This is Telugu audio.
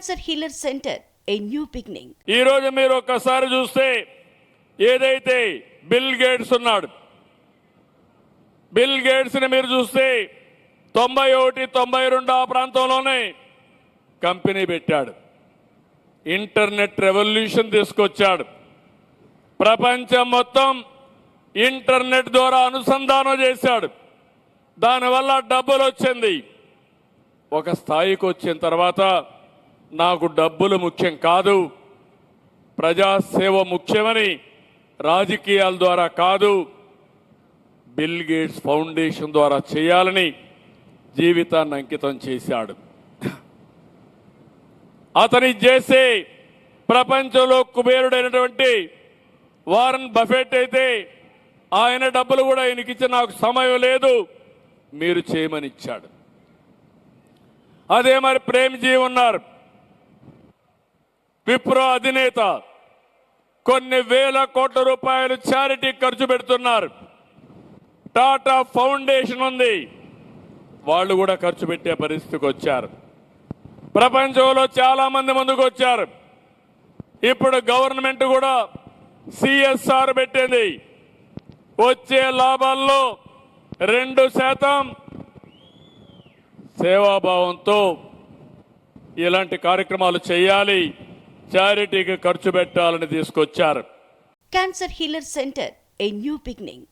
Cancer Healer Center, a new beginning. ఈ రోజు మీరు ఒక్కసారి చూస్తే ఏదైతే బిల్ గేట్స్ ఉన్నాడు, బిల్ గేట్స్ ని మీరు చూస్తే 91, 92 ఆ ప్రాంతంలోనే కంపెనీ పెట్టాడు. ఇంటర్నెట్ రెవల్యూషన్ తీసుకొచ్చాడు. ప్రపంచం మొత్తం ఇంటర్నెట్ ద్వారా అనుసంధానం చేశాడు. దానివల్ల డబ్బులు వచ్చింది. ఒక స్థాయికి వచ్చిన తర్వాత నాకు డబ్బులు ముఖ్యం కాదు, ప్రజాసేవ ముఖ్యమని రాజకీయాల ద్వారా కాదు, బిల్ గేట్స్ ఫౌండేషన్ ద్వారా చేయాలని జీవితాన్ని అంకితం చేశాడు. అతని చేసే ప్రపంచంలో కుబేరుడైనటువంటి వారన్ బఫెట్ అయితే ఆయన డబ్బులు కూడా ఆయనకిచ్చి నాకు సమయం లేదు మీరు చేయమని ఇచ్చాడు. అదే మరి ప్రేమ్జీ ఉన్నారు, విప్రో అధినేత, కొన్ని వేల కోట్ల రూపాయలు చారిటీ ఖర్చు పెడుతున్నారు. టాటా ఫౌండేషన్ ఉంది, వాళ్ళు కూడా ఖర్చు పెట్టే పరిస్థితికి వచ్చారు. ప్రపంచంలో చాలా మంది ముందుకు వచ్చారు. ఇప్పుడు గవర్నమెంట్ కూడా సిఎస్ఆర్ పెట్టింది. వచ్చే లాభాల్లో 2% సేవాభావంతో ఇలాంటి కార్యక్రమాలు చేయాలి, చారిటీకి ఖర్చు పెట్టాలని తీసుకొచ్చారు. Cancer Healer Center, a new beginning.